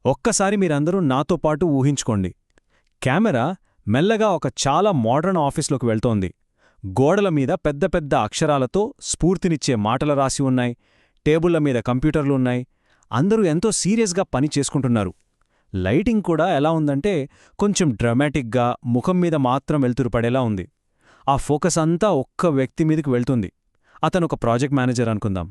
ఒక్కసారి మీరందరూ నాతో పాటు ఊహించుకోండి. కెమెరా మెల్లగా ఒక చాలా మోడర్న్ ఆఫీస్లోకి వెళ్తోంది. గోడల మీద పెద్ద పెద్ద అక్షరాలతో స్ఫూర్తినిచ్చే మాటలు రాసి ఉన్నాయి. టేబుళ్ల మీద కంప్యూటర్లున్నాయి. అందరూ ఎంతో సీరియస్గా పని చేసుకుంటున్నారు. లైటింగ్ కూడా ఎలా ఉందంటే కొంచెం డ్రమాటిక్గా ముఖం మీద మాత్రం వెలుతురు పడేలా ఉంది. ఆ ఫోకస్ అంతా ఒక్క వ్యక్తి మీదకి వెళ్తుంది. అతనొక ప్రాజెక్ట్ మేనేజర్ అనుకుందాం.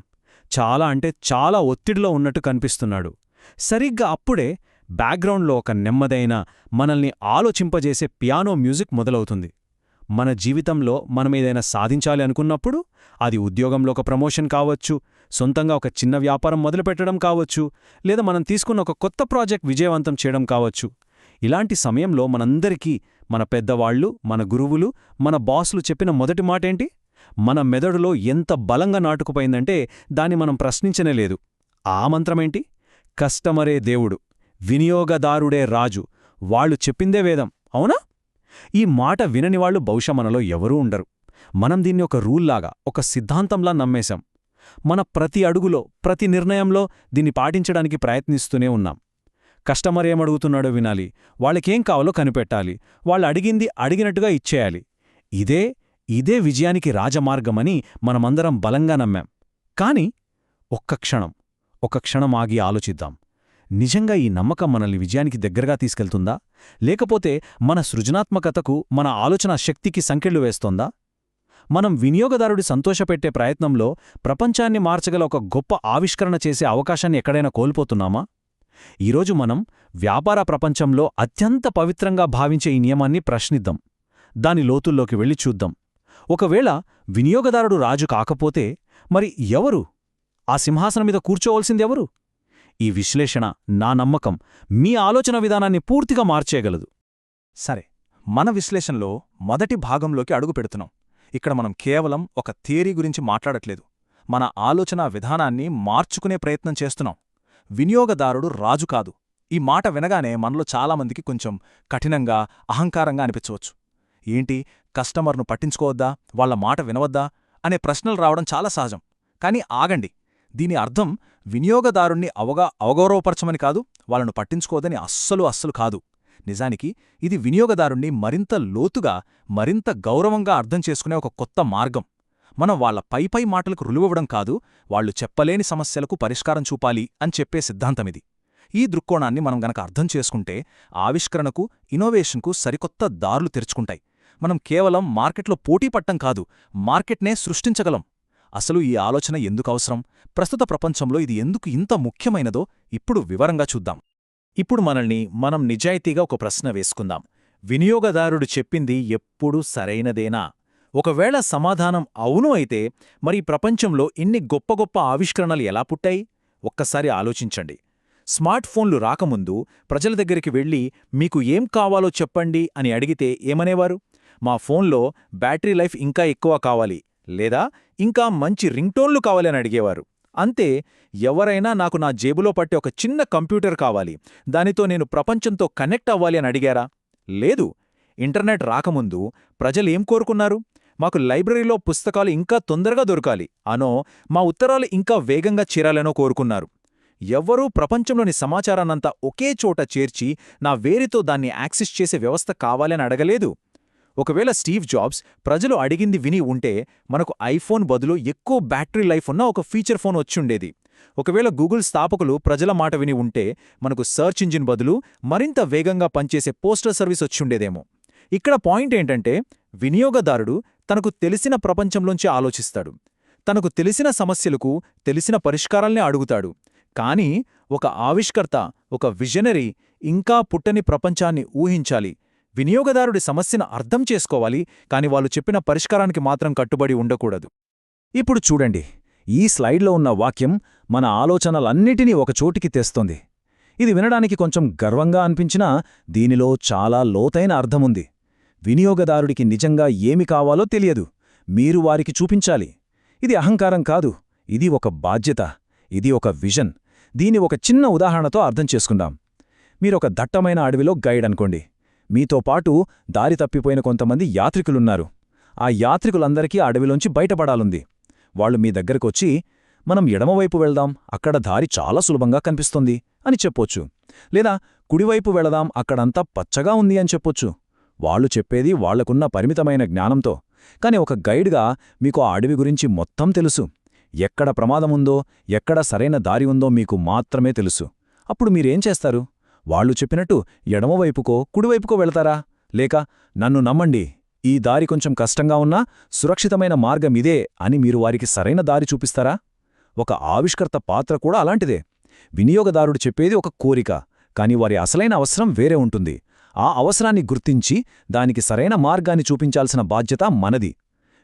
చాలా అంటే చాలా ఒత్తిడిలో ఉన్నట్టు కనిపిస్తున్నాడు. సరిగ్గా అప్పుడే బ్యాక్గ్రౌండ్లో ఒక నెమ్మదైన, మనల్ని ఆలోచింపజేసే పియానో మ్యూజిక్ మొదలవుతుంది. మన జీవితంలో మనమేదైనా సాధించాలి అనుకున్నప్పుడు, అది ఉద్యోగంలో ఒక ప్రమోషన్ కావచ్చు, సొంతంగా ఒక చిన్న వ్యాపారం మొదలుపెట్టడం కావచ్చు, లేదా మనం తీసుకున్న ఒక కొత్త ప్రాజెక్ట్ విజయవంతం చేయడం కావచ్చు. ఇలాంటి సమయంలో మనందరికీ మన పెద్దవాళ్లు, మన గురువులు, మన బాసులు చెప్పిన మొదటి మాటేంటి? మన మెదడులో ఎంత బలంగా నాటుకుపోయిందంటే దాన్ని మనం ప్రశ్నించనేలేదు. ఆ మంత్రమేంటి? కస్టమరే దేవుడు, వినియోగదారుడే రాజు, వాళ్లు చెప్పిందే వేదం, అవునా? ఈ మాట విననివాళ్లు బహుశా మనలో ఎవరూ ఉండరు. మనం దీన్ని ఒక రూల్లాగా, ఒక సిద్ధాంతంలా నమ్మేశాం. మన ప్రతి అడుగులో, ప్రతి నిర్ణయంలో దీన్ని పాటించడానికి ప్రయత్నిస్తూనే ఉన్నాం. కస్టమర్ ఏమడుగుతున్నాడో వినాలి, వాళ్ళకేం కావాలో కనిపెట్టాలి, వాళ్ళు అడిగింది అడిగినట్టుగా ఇచ్చేయాలి. ఇదే విజయానికి రాజమార్గమని మనమందరం బలంగా నమ్మాం. కాని ఒక్క క్షణం ఆగి ఆలోచిద్దాం. నిజంగా ఈ నమ్మకం మనల్ని విజయానికి దగ్గరగా తీసుకెళ్తుందా? లేకపోతే మన సృజనాత్మకతకు, మన ఆలోచనా శక్తికి సంకెళ్లు వేస్తోందా? మనం వినియోగదారుడి సంతోషపెట్టే ప్రయత్నంలో ప్రపంచాన్ని మార్చగల ఒక గొప్ప ఆవిష్కరణ చేసే అవకాశాన్ని ఎక్కడైనా కోల్పోతున్నామా? ఈరోజు మనం వ్యాపార ప్రపంచంలో అత్యంత పవిత్రంగా భావించే ఈ నియమాన్ని ప్రశ్నిద్దాం. దాని లోతుల్లోకి వెళ్ళి చూద్దాం. ఒకవేళ వినియోగదారుడు రాజు కాకపోతే మరి ఎవరు? ఆ సింహాసనం మీద కూర్చోవలసిందెవరు? ఈ విశ్లేషణ, నా నమ్మకం, మీ ఆలోచన విధానాన్ని పూర్తిగా మార్చేయగలదు. సరే, మన విశ్లేషణలో మొదటి భాగంలోకి అడుగు పెడుతున్నాం. ఇక్కడ మనం కేవలం ఒక థియరీ గురించి మాట్లాడట్లేదు. మన ఆలోచనా విధానాన్ని మార్చుకునే ప్రయత్నం చేస్తున్నాం. వినియోగదారుడు రాజు కాదు. ఈ మాట వినగానే మనలో చాలామందికి కొంచెం కఠినంగా, అహంకారంగా అనిపించవచ్చు. ఏంటి, కస్టమర్ను పట్టించుకోవద్దా, వాళ్ల మాట వినవద్దా అనే ప్రశ్నలు రావడం చాలా సహజం. కానీ ఆగండి, దీని అర్థం వినియోగదారుణ్ణి అవగౌరవపరచమని కాదు, వాళ్ళను పట్టించుకోదని అస్సలు కాదు. నిజానికి ఇది వినియోగదారుణ్ణి మరింత లోతుగా, మరింత గౌరవంగా అర్థం చేసుకునే ఒక కొత్త మార్గం. మనం వాళ్ల పైపై మాటలకు రులువివ్వడం కాదు, వాళ్లు చెప్పలేని సమస్యలకు పరిష్కారం చూపాలి అని చెప్పే సిద్ధాంతమిది. ఈ దృక్కోణాన్ని మనం గనక అర్థం చేసుకుంటే ఆవిష్కరణకు, ఇన్నోవేషన్కు సరికొత్త దారులు తెరుచుకుంటాయి. మనం కేవలం మార్కెట్లో పోటీ పట్టం కాదు, మార్కెట్నే సృష్టించగలం. అసలు ఈ ఆలోచన ఎందుకు అవసరం? ప్రస్తుత ప్రపంచంలో ఇది ఎందుకు ఇంత ముఖ్యమైనదో ఇప్పుడు వివరంగా చూద్దాం. ఇప్పుడు మనం నిజాయితీగా ఒక ప్రశ్న వేసుకుందాం. వినియోగదారుడు చెప్పింది ఎప్పుడూ సరైనదేనా? ఒకవేళ సమాధానం అవును అయితే మరి ప్రపంచంలో ఇన్ని గొప్ప గొప్ప ఆవిష్కరణలు ఎలా పుట్టాయి? ఒక్కసారి ఆలోచించండి. స్మార్ట్ ఫోన్లు రాకముందు ప్రజల దగ్గరికి వెళ్ళి మీకు ఏం కావాలో చెప్పండి అని అడిగితే ఏమనేవారు? మా ఫోన్లో బ్యాటరీ లైఫ్ ఇంకా ఎక్కువ కావాలి, లేదా ఇంకా మంచి రింగ్టోన్లు కావాలని అడిగేవారు. అంతే. ఎవరైనా నాకు నా జేబులో పట్టే ఒక చిన్న కంప్యూటర్ కావాలి, దానితో నేను ప్రపంచంతో కనెక్ట్ అవ్వాలి అని అడిగారా? లేదు. ఇంటర్నెట్ రాకముందు ప్రజలేం కోరుకున్నారు? మాకు లైబ్రరీలో పుస్తకాలు ఇంకా తొందరగా దొరకాలి అనో, మా ఉత్తరాలు ఇంకా వేగంగా చేరాలనో కోరుకున్నారు. ఎవ్వరూ ప్రపంచంలోని సమాచారాన్నంతా ఒకే చోట చేర్చి నా వేరితో దాన్ని యాక్సెస్ చేసే వ్యవస్థ కావాలని అడగలేదు. ఒకవేళ స్టీవ్ జాబ్స్ ప్రజలు అడిగింది విని ఉంటే మనకు ఐఫోన్ బదులు ఎక్కువ బ్యాటరీ లైఫ్ ఉన్న ఒక ఫీచర్ ఫోన్ వచ్చుండేది. ఒకవేళ గూగుల్ స్థాపకులు ప్రజల మాట విని ఉంటే మనకు సర్చ్ ఇంజిన్ బదులు మరింత వేగంగా పనిచేసే పోస్టల్ సర్వీస్ వచ్చుండేదేమో. ఇక్కడ పాయింట్ ఏంటంటే, వినియోగదారుడు తనకు తెలిసిన ప్రపంచంలోంచి ఆలోచిస్తాడు. తనకు తెలిసిన సమస్యలకు తెలిసిన పరిష్కారాల్నే అడుగుతాడు. కానీ ఒక ఆవిష్కర్త, ఒక విజనరీ ఇంకా పుట్టని ప్రపంచాన్ని ఊహించాలి. వినియోగదారుడి సమస్యను అర్థం చేసుకోవాలి, కాని వాళ్ళు చెప్పిన పరిష్కారానికి మాత్రం కట్టుబడి ఉండకూడదు. ఇప్పుడు చూడండి, ఈ స్లైడ్లో ఉన్న వాక్యం మన ఆలోచనలన్నిటినీ ఒకచోటికి తెస్తోంది. ఇది వినడానికి కొంచెం గర్వంగా అనిపించినా దీనిలో చాలా లోతైన అర్థముంది. వినియోగదారుడికి నిజంగా ఏమి కావాలో తెలియదు, మీరు వారికి చూపించాలి. ఇది అహంకారం కాదు, ఇది ఒక బాధ్యత, ఇది ఒక విజన్. దీని ఒక చిన్న ఉదాహరణతో అర్థం చేసుకుందాం. మీరొక దట్టమైన అడవిలో గైడ్ అనుకోండి. మీతో పాటు దారి తప్పిపోయిన కొంతమంది యాత్రికులున్నారు. ఆ యాత్రికులందరికీ అడవిలోంచి బయటపడాలుంది. వాళ్ళు మీ దగ్గరకొచ్చి, మనం ఎడమవైపు వెళ్దాం, అక్కడ దారి చాలా సులభంగా కనిపిస్తుంది అని చెప్పొచ్చు. లేదా కుడివైపు వెళదాం, అక్కడంతా పచ్చగా ఉంది అని చెప్పొచ్చు. వాళ్ళు చెప్పేది వాళ్లకున్న పరిమితమైన జ్ఞానంతో. కాని ఒక గైడ్గా మీకు ఆ అడవి గురించి మొత్తం తెలుసు. ఎక్కడ ప్రమాదముందో, ఎక్కడ సరైన దారి ఉందో మీకు మాత్రమే తెలుసు. అప్పుడు మీరేం చేస్తారు? వాళ్ళు చెప్పినట్టు ఎడమవైపుకో కుడివైపుకో వెళతారా? లేక నన్ను నమ్మండి, ఈ దారి కొంచెం కష్టంగా ఉన్నా సురక్షితమైన మార్గమిదే అని మీరు వారికి సరైన దారి చూపిస్తారా? ఒక ఆవిష్కర్త పాత్ర కూడా అలాంటిదే. వినియోగదారుడు చెప్పేది ఒక కోరిక, కాని వారి అసలైన అవసరం వేరే ఉంటుంది. ఆ అవసరాన్ని గుర్తించి దానికి సరైన మార్గాన్ని చూపించాల్సిన బాధ్యత మనది.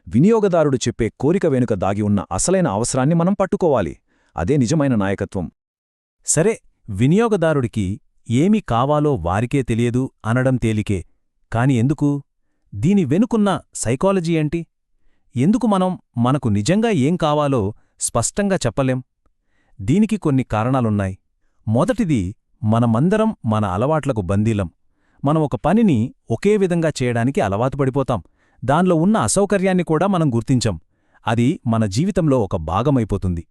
వినియోగదారుడు చెప్పే కోరిక వెనుక దాగి ఉన్న అసలైన అవసరాన్ని మనం పట్టుకోవాలి. అదే నిజమైన నాయకత్వం. సరే, వినియోగదారుడికి ఏమి కావాలో వారికే తెలియదు అనడం తేలికే. కాని ఎందుకు? దీని వెనుకున్న సైకాలజీ ఏంటి? ఎందుకు మనకు నిజంగా ఏం కావాలో స్పష్టంగా చెప్పలేం? దీనికి కొన్ని కారణాలున్నాయి. మొదటిది, మనమందరం మన అలవాట్లకు బందీలం. మనం ఒక పనిని ఒకే విధంగా చేయడానికి అలవాటు పడిపోతాం. దానిలో ఉన్న అసౌకర్యాన్ని కూడా మనం గుర్తించం. అది మన జీవితంలో ఒక భాగమైపోతుంది.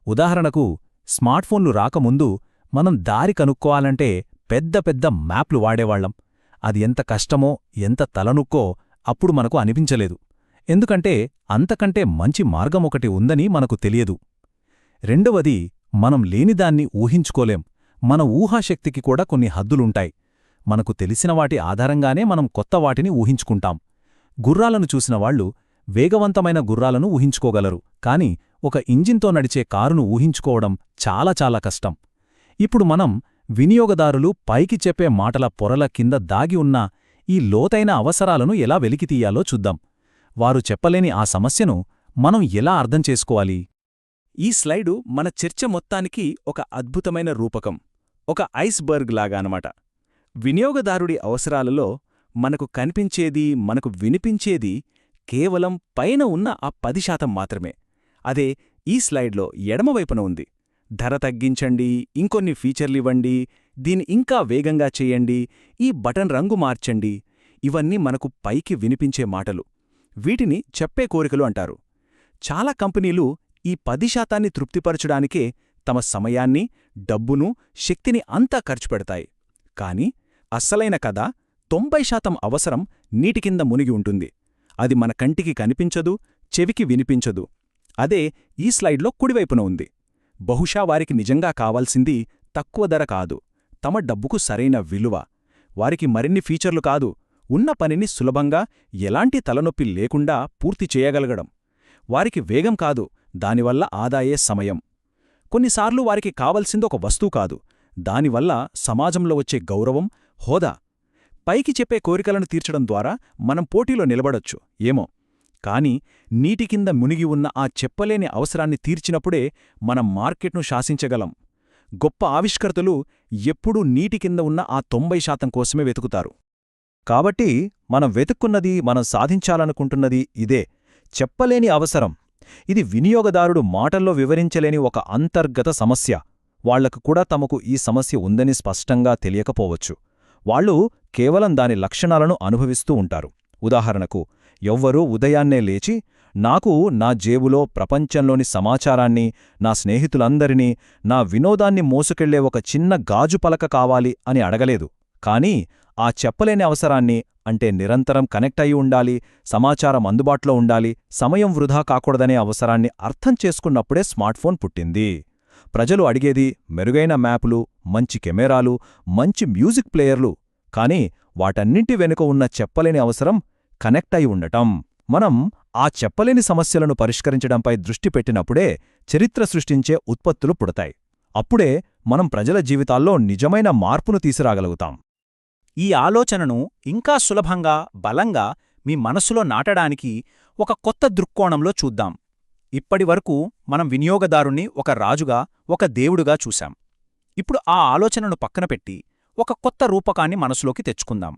ఉదాహరణకు, స్మార్ట్ఫోన్లు రాకముందు మనం దారి కనుక్కోవాలంటే పెద్ద పెద్ద మ్యాప్లు వాడేవాళ్లం. అది ఎంత కష్టమో, ఎంత తలనుక్కో అప్పుడు మనకు అనిపించలేదు. ఎందుకంటే అంతకంటే మంచి మార్గమొకటి ఉందని మనకు తెలియదు. రెండవది, మనం లేనిదాన్ని ఊహించుకోలేం. మన ఊహాశక్తికి కూడా కొన్ని హద్దులుంటాయి. మనకు తెలిసిన వాటి ఆధారంగానే మనం కొత్త వాటిని ఊహించుకుంటాం. గుర్రాలను చూసినవాళ్లు వేగవంతమైన గుర్రాలను ఊహించుకోగలరు, కాని ఒక ఇంజిన్తో నడిచే కారును ఊహించుకోవడం చాలా చాలా కష్టం. ఇప్పుడు మనం వినియోగదారులు పైకి చెప్పే మాటల పొరల కింద దాగి ఉన్న ఈ లోతైన అవసరాలను ఎలా వెలికితీయాలో చూద్దాం. వారు చెప్పలేని ఆ సమస్యను మనం ఎలా అర్థం చేసుకోవాలి? ఈ స్లైడు మన చర్చ మొత్తానికి ఒక అద్భుతమైన రూపకం, ఒక ఐస్బర్గ్ లాగా అనమాట. వినియోగదారుడి అవసరాలలో మనకు కనిపించేది, మనకు వినిపించేది కేవలం పైన ఉన్న ఆ 10% మాత్రమే. అదే ఈ స్లైడ్లో ఎడమవైపున ఉంది. ధర తగ్గించండి, ఇంకొన్ని ఫీచర్లివ్వండి, దీని ఇంకా వేగంగా చేయండి, ఈ బటన్ రంగు మార్చండి. ఇవన్నీ మనకు పైకి వినిపించే మాటలు. వీటిని చెప్పే కోరికలు అంటారు. చాలా కంపెనీలు ఈ 10% తృప్తిపరచడానికే తమ సమయాన్ని, డబ్బును, శక్తిని అంతా ఖర్చు పెడతాయి. కాని అస్సలైన కథ 90% అవసరం నీటికింద మునిగి ఉంటుంది. అది మన కంటికి కనిపించదు, చెవికి వినిపించదు. అదే ఈ స్లైడ్లో కుడివైపున ఉంది. బహుశా వారికి నిజంగా కావాల్సింది తక్కువ ధర కాదు, తమ డబ్బుకు సరైన విలువ. వారికి మరిన్ని ఫీచర్లు కాదు, ఉన్న పనిని సులభంగా, ఎలాంటి తలనొప్పి లేకుండా పూర్తి చేయగలగడం. వారికి వేగం కాదు, దానివల్ల ఆదాయే సమయం. కొన్నిసార్లు వారికి కావలసింది ఒక వస్తువు కాదు, దానివల్ల సమాజంలో వచ్చే గౌరవం, హోదా. పైకి చెప్పే కోరికలను తీర్చడం ద్వారా మనం పోటీలో నిలబడొచ్చు ఏమో, కాని నీటి కింద మునిగి ఉన్న ఆ చెప్పలేని అవసరాన్ని తీర్చినప్పుడే మనం మార్కెట్ను శాసించగలం. గొప్ప ఆవిష్కర్తలు ఎప్పుడూ నీటి కింద ఉన్న ఆ 90% కోసమే వెతుకుతారు. కాబట్టి మనం వెతుక్కున్నది, మనం సాధించాలనుకుంటున్నది ఇదే, చెప్పలేని అవసరం. ఇది వినియోగదారుడు మాటల్లో వివరించలేని ఒక అంతర్గత సమస్య. వాళ్లకు కూడా తమకు ఈ సమస్య ఉందని స్పష్టంగా తెలియకపోవచ్చు. వాళ్ళు కేవలం దాని లక్షణాలను అనుభవిస్తూ ఉంటారు. ఉదాహరణకు, ఎవ్వరూ ఉదయాన్నే లేచి, నాకు నా జేబులో ప్రపంచంలోని సమాచారాన్ని, నా స్నేహితులందరినీ, నా వినోదాన్ని మోసుకెళ్లే ఒక చిన్న గాజు పలక కావాలి అని అడగలేదు. కానీ ఆ చెప్పలేని అవసరాన్ని, అంటే నిరంతరం కనెక్ట్ అయి ఉండాలి, సమాచారం అందుబాటులో ఉండాలి, సమయం వృధా కాకూడదనే అవసరాన్ని అర్థం చేసుకున్నప్పుడే స్మార్ట్ఫోన్ పుట్టింది. ప్రజలు అడిగేది మెరుగైన మ్యాపులు, మంచి కెమెరాలు, మంచి మ్యూజిక్ ప్లేయర్లు. కాని వాటన్నింటి వెనుక ఉన్న చెప్పలేని అవసరం కనెక్ట్ అయి ఉండటం. మనం ఆ చెప్పలేని సమస్యలను పరిష్కరించడంపై దృష్టి పెట్టినప్పుడే చరిత్ర సృష్టించే ఉత్పత్తులు పుడతాయి. అప్పుడే మనం ప్రజల జీవితాల్లో నిజమైన మార్పును తీసుకురాగలుగుతాం. ఈ ఆలోచనను ఇంకా సులభంగా, బలంగా మీ మనసులో నాటడానికి ఒక కొత్త దృక్కోణంలో చూద్దాం. ఇప్పటివరకు మనం వినియోగదారుణ్ణి ఒక రాజుగా, ఒక దేవుడుగా చూశాం. ఇప్పుడు ఆ ఆలోచనను పక్కనపెట్టి ఒక కొత్త రూపకాన్ని మనసులోకి తెచ్చుకుందాం.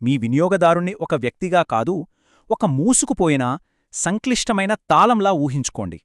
మీ వినియోగదారుణ్ణి ఒక వ్యక్తిగా కాదు, ఒక మూసుకుపోయిన, సంక్లిష్టమైన తాళంలా ఊహించుకోండి.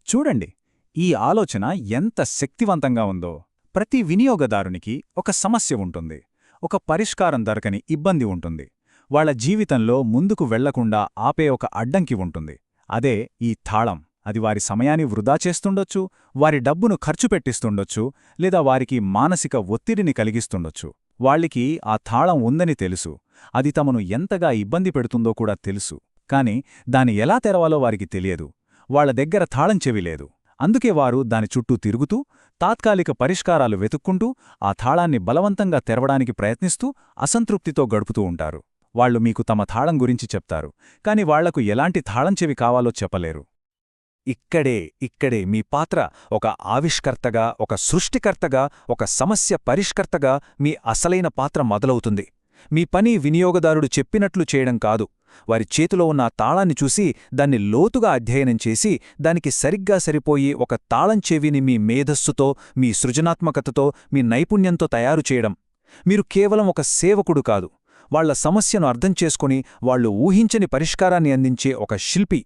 చూడండి, ఈ ఆలోచన ఎంత శక్తివంతంగా ఉందో. ప్రతి వినియోగదారునికి ఒక సమస్య ఉంటుంది, ఒక పరిష్కారం దొరకని ఇబ్బంది ఉంటుంది, వాళ్ల జీవితంలో ముందుకు వెళ్లకుండా ఆపే ఒక అడ్డంకి ఉంటుంది. అదే ఈ తాళం, అది వారి సమయాన్ని వృధా చేస్తుండొచ్చు, వారి డబ్బును ఖర్చు పెట్టిస్తుండొచ్చు, లేదా వారికి మానసిక ఒత్తిడిని కలిగిస్తుండొచ్చు. వాళ్ళకి ఆ తాళం ఉందని తెలుసు, అది తమను ఎంతగా ఇబ్బంది పెడుతుందో కూడా తెలుసు. కాని దాన్ని ఎలా తెరవాలో వారికి తెలియదు. వాళ్ల దగ్గర తాళం చెవి లేదు. అందుకే వారు దాని చుట్టూ తిరుగుతూ, తాత్కాలిక పరిష్కారాలు వెతుక్కుంటూ, ఆ తాళాన్ని బలవంతంగా తెరవడానికి ప్రయత్నిస్తూ అసంతృప్తితో గడుపుతూ ఉంటారు. వాళ్లు మీకు తమ తాళం గురించి చెప్తారు, కాని వాళ్లకు ఎలాంటి తాళం చెవి కావాలో చెప్పలేరు. ఇక్కడే మీ పాత్ర ఒక ఆవిష్కర్తగా, ఒక సృష్టికర్తగా, ఒక సమస్య పరిష్కర్తగా మీ అసలైన పాత్ర మొదలవుతుంది. మీ పని వినియోగదారుడు చెప్పినట్లు చేయడం కాదు, వారి చేతిలో ఉన్న తాళాన్ని చూసి దాన్ని లోతుగా అధ్యయనం చేసి దానికి సరిగ్గా సరిపోయి ఒక తాళం చెవిని మీ మేధస్సుతో, మీ సృజనాత్మకతతో, మీ నైపుణ్యంతో తయారు చేయడం. మీరు కేవలం ఒక సేవకుడు కాదు, వాళ్ల సమస్యను అర్థం చేసుకుని వాళ్లు ఊహించని పరిష్కారాన్ని అందించే ఒక శిల్పి,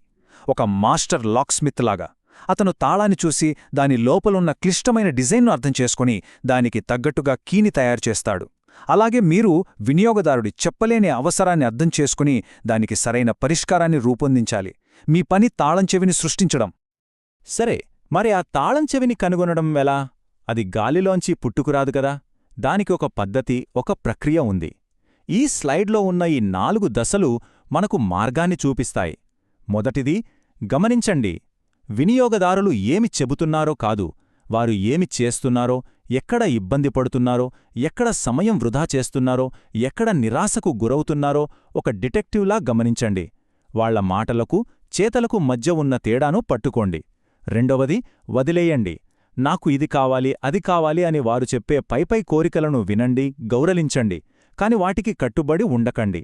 ఒక మాస్టర్ లాక్స్మిత్ లాగా. అతను తాళాన్ని చూసి దాని లోపలున్న క్లిష్టమైన డిజైన్ను అర్థం చేసుకుని దానికి తగ్గట్టుగా కీని తయారుచేస్తాడు. అలాగే మీరు వినియోగదారుడి చెప్పలేని అవసరాన్ని అర్థం చేసుకుని దానికి సరైన పరిష్కారాన్ని రూపొందించాలి. మీ పని తాళం చెవిని సృష్టించడం. సరే, మరి ఆ తాళం చెవిని కనుగొనడం ఎలా? అది గాలిలోంచి పుట్టుకురాదు కదా. దానికి ఒక పద్ధతి, ఒక ప్రక్రియ ఉంది. ఈ స్లైడ్లో ఉన్న ఈ 4 దశలు మనకు మార్గాన్ని చూపిస్తాయి. మొదటిది, గమనించండి. వినియోగదారులు ఏమి చెబుతున్నారో కాదు, వారు ఏమి చేస్తున్నారో, ఎక్కడ ఇబ్బంది పడుతున్నారో, ఎక్కడ సమయం వృధా చేస్తున్నారో, ఎక్కడ నిరాశకు గురవుతున్నారో ఒక డిటెక్టివ్లా గమనించండి. వాళ్ల మాటలకు, చేతలకు మధ్య ఉన్న తేడాను పట్టుకోండి. రెండవది, వదిలేయండి. నాకు ఇది కావాలి, అది కావాలి అని వారు చెప్పే పైపై కోరికలను వినండి, గౌరవించండి. కాని వాటికి కట్టుబడి ఉండకండి.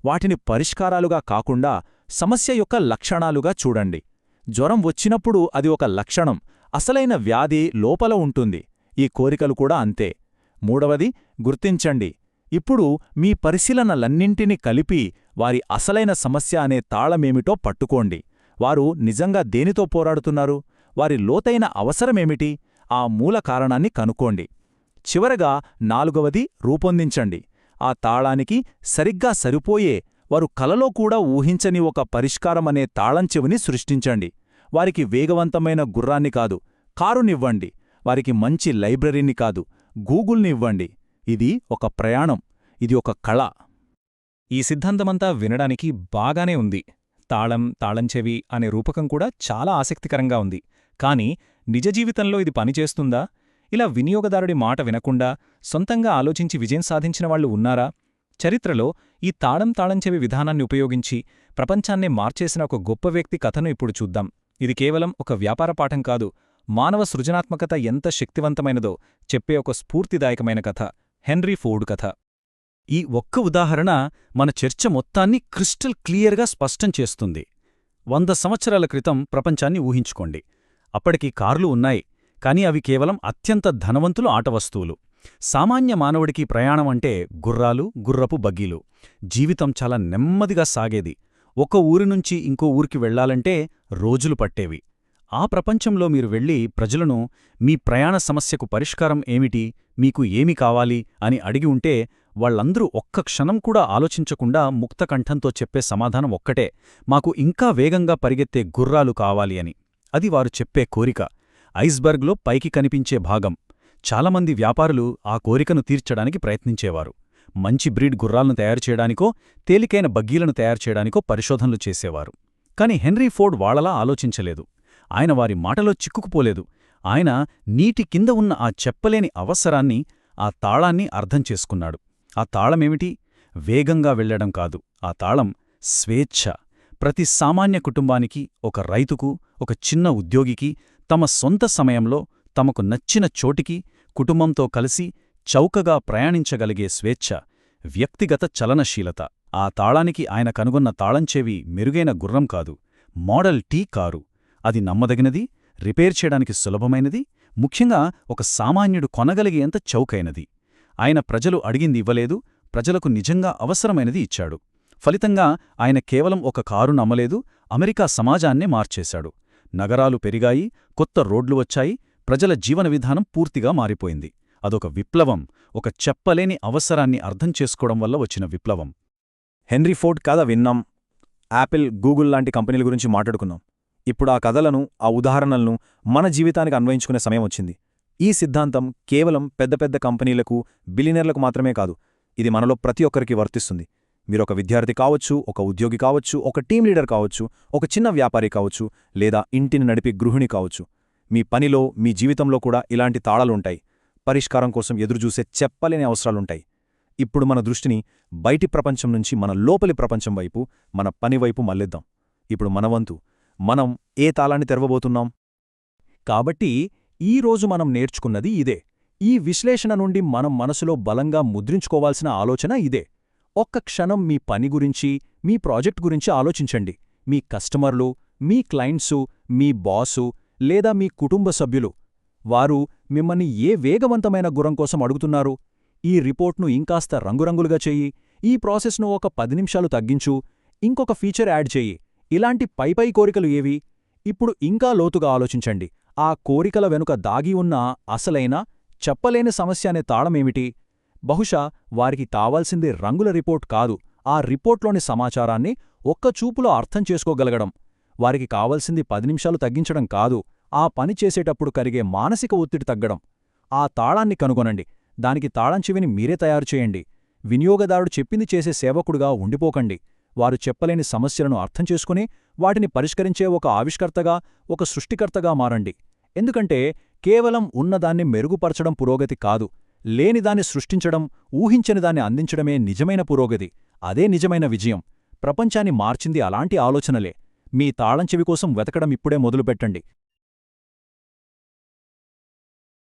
వాటిని పరిష్కారాలుగా కాకుండా సమస్య యొక్క లక్షణాలుగా చూడండి. జ్వరం వచ్చినప్పుడు అది ఒక లక్షణం, అసలైన వ్యాధి లోపల ఉంటుంది. ఈ కోరికలు కూడా అంతే. మూడవది, గుర్తించండి. ఇప్పుడు మీ పరిశీలనలన్నింటినీ కలిపి వారి అసలైన సమస్య అనే తాళమేమిటో పట్టుకోండి. వారు నిజంగా దేనితో పోరాడుతున్నారు? వారి లోతైన అవసరమేమిటి? ఆ మూల కారణాన్ని కనుక్కోండి. చివరగా 4వది, రూపొందించండి. ఆ తాళానికి సరిగ్గా సరిపోయే, వారు కలలో కూడా ఊహించని ఒక పరిష్కారమనే తాళంచెవిని సృష్టించండి. వారికి వేగవంతమైన గుర్రాన్ని కాదు, కారునివ్వండి. వారికి మంచి లైబ్రరీని కాదు, గూగుల్ని ఇవ్వండి. ఇది ఒక ప్రయాణం, ఇది ఒక కళ. ఈ సిద్ధాంతమంతా వినడానికి బాగానే ఉంది. తాళంచెవి అనే రూపకం కూడా చాలా ఆసక్తికరంగా ఉంది. కాని నిజ జీవితంలో ఇది పనిచేస్తుందా? ఇలా వినియోగదారుడి మాట వినకుండా సొంతంగా ఆలోచించి విజయం సాధించిన వాళ్లు ఉన్నారా? చరిత్రలో ఈ తాళంచెవి విధానాన్ని ఉపయోగించి ప్రపంచాన్నే మార్చేసిన ఒక గొప్ప వ్యక్తి కథను ఇప్పుడు చూద్దాం. ఇది కేవలం ఒక వ్యాపార పాఠం కాదు, మానవ సృజనాత్మకత ఎంత శక్తివంతమైనదో చెప్పే ఒక స్ఫూర్తిదాయకమైన కథ, హెన్రీ ఫోర్డ్ కథ. ఈ ఒక్క ఉదాహరణ మన చర్చ మొత్తాన్ని క్రిస్టల్ క్లియర్గా స్పష్టం చేస్తుంది. 100 సంవత్సరాల క్రితం ప్రపంచాన్ని ఊహించుకోండి. అప్పటికి కార్లు ఉన్నాయి, కాని అవి కేవలం అత్యంత ధనవంతులు ఆటవస్తువులు. సామాన్య మానవుడికి ప్రయాణం అంటే గుర్రాలు, గుర్రపు బగ్గీలు. జీవితం చాలా నెమ్మదిగా సాగేది. ఒక ఊరి నుంచి ఇంకో ఊరికి వెళ్లాలంటే రోజులు పట్టేవి. ఆ ప్రపంచంలో మీరు వెళ్లి ప్రజలను మీ ప్రయాణ సమస్యకు పరిష్కారం ఏమిటి, మీకు ఏమి కావాలి అని అడిగి ఉంటే వాళ్లందరూ ఒక్క క్షణం కూడా ఆలోచించకుండా ముక్తకంఠంతో చెప్పే సమాధానం ఒక్కటే, మాకు ఇంకా వేగంగా పరిగెత్తే గుర్రాలు కావాలి అని. అది వారు చెప్పే కోరిక, ఐస్బర్గ్లో పైకి కనిపించే భాగం. చాలామంది వ్యాపారులు ఆ కోరికను తీర్చడానికి ప్రయత్నించేవారు. మంచి బ్రీడ్ గుర్రాలను తయారుచేయడానికో, తేలికైన బగ్గీలను తయారుచేయడానికో పరిశోధనలు చేసేవారు. కాని హెన్రీ ఫోర్డ్ వాళ్లలా ఆలోచించలేదు. ఆయన వారి మాటలో చిక్కుకుపోలేదు. ఆయన నీటి కింద ఉన్న ఆ చెప్పలేని అవసరాన్ని, ఆ తాళాన్ని అర్థం చేసుకున్నాడు. ఆ తాళమేమిటి? వేగంగా వెళ్లడం కాదు. ఆ తాళం స్వేచ్ఛ. ప్రతి సామాన్య కుటుంబానికి, ఒక రైతుకు, ఒక చిన్న ఉద్యోగికి తమ సొంత సమయంలో తమకు నచ్చిన చోటికి కుటుంబంతో కలిసి చౌకగా ప్రయాణించగలిగే స్వేచ్ఛ, వ్యక్తిగత చలనశీలత. ఆ తాళానికి ఆయన కనుగొన్న తాళంచెవి మెరుగైన గుర్రం కాదు, మోడల్ టీ కారు. అది నమ్మదగినది, రిపేర్ చేయడానికి సులభమైనది, ముఖ్యంగా ఒక సామాన్యుడు కొనగలిగేంత చౌకైనది. ఆయన ప్రజలు అడిగింది ఇవ్వలేదు, ప్రజలకు నిజంగా అవసరమైనది ఇచ్చాడు. ఫలితంగా ఆయన కేవలం ఒక కారు నమ్మలేదు, అమెరికా సమాజాన్నే మార్చేశాడు. నగరాలు పెరిగాయి, కొత్త రోడ్లు వచ్చాయి, ప్రజల జీవన విధానం పూర్తిగా మారిపోయింది. అదొక విప్లవం, ఒక చెప్పలేని అవసరాన్ని అర్థం చేసుకోవడం వల్ల వచ్చిన విప్లవం. హెన్రీ ఫోర్డ్ కథ విన్నాం, యాపిల్, గూగుల్ లాంటి కంపెనీల గురించి మాట్లాడుకున్నాం. ఇప్పుడు ఆ కథలను, ఆ ఉదాహరణలను మన జీవితానికి అన్వయించుకునే సమయం వచ్చింది. ఈ సిద్ధాంతం కేవలం పెద్ద పెద్ద కంపెనీలకు, బిలియనర్లకు మాత్రమే కాదు, ఇది మనలో ప్రతి ఒక్కరికి వర్తిస్తుంది. మీరొక విద్యార్థి కావచ్చు, ఒక ఉద్యోగి కావచ్చు, ఒక టీం లీడర్ కావచ్చు, ఒక చిన్న వ్యాపారి కావచ్చు, లేదా ఇంటిని నడిపి గృహిణి కావచ్చు. మీ పనిలో, మీ జీవితంలో కూడా ఇలాంటి తాళాలుంటాయి. పరిష్కారం కోసం ఎదురుచూసే చెప్పలేని అవసరాలుంటాయి. ఇప్పుడు మన దృష్టిని బయటి ప్రపంచం నుంచి మన లోపలి ప్రపంచం వైపు, మన పనివైపు మళ్లిద్దాం. ఇప్పుడు మనవంతు మనం ఏ తాళాన్ని తెరవబోతున్నాం? కాబట్టి ఈరోజు మనం నేర్చుకున్నది ఇదే. ఈ విశ్లేషణ నుండి మనం మనసులో బలంగా ముద్రించుకోవాల్సిన ఆలోచన ఇదే. ఒక్క క్షణం మీ పని గురించి, మీ ప్రాజెక్ట్ గురించి ఆలోచించండి. మీ కస్టమర్లు, మీ క్లయింట్సు, మీ బాసు లేదా మీ కుటుంబ సభ్యులు, వారు మిమ్మల్ని ఏ వేగవంతమైన గురం కోసం అడుగుతున్నారు? ఈ రిపోర్ట్ను ఇంకాస్త రంగురంగులుగా చెయ్యి, ఈ ప్రాసెస్ను ఒక 10 నిమిషాలు తగ్గించు, ఇంకొక ఫీచర్ యాడ్ చెయ్యి, ఇలాంటి పైపై కోరికలు ఏవి? ఇప్పుడు ఇంకా లోతుగా ఆలోచించండి. ఆ కోరికల వెనుక దాగి ఉన్న అసలైన, చెప్పలేని సమస్య అనే తాళమేమిటి? బహుశా వారికి కావాల్సింది రంగుల రిపోర్ట్ కాదు, ఆ రిపోర్ట్లోని సమాచారాన్ని ఒక్కచూపులో అర్థం చేసుకోగలగడం. వారికి కావలసింది 10 నిమిషాలు తగ్గించడం కాదు, ఆ పని చేసేటప్పుడు కలిగే మానసిక ఒత్తిడి తగ్గడం. ఆ తాళాన్ని కనుగొనండి, దానికి తాళం చెవిని మీరే తయారు చేయండి. వినియోగదారుడు చెప్పింది చేసే సేవకుడుగా ఉండిపోకండి. వారు చెప్పలేని సమస్యలను అర్థం చేసుకుని వాటిని పరిష్కరించే ఒక ఆవిష్కర్తగా, ఒక సృష్టికర్తగా మారండి. ఎందుకంటే కేవలం ఉన్నదాన్ని మెరుగుపరచడం పురోగతి కాదు, లేనిదాన్ని సృష్టించడం, ఊహించని దాన్ని అందించడమే నిజమైన పురోగతి. అదే నిజమైన విజయం. ప్రపంచాన్ని మార్చింది అలాంటి ఆలోచనలే. మీ తాళంచెవి కోసం వెతకడం ఇప్పుడే మొదలుపెట్టండి.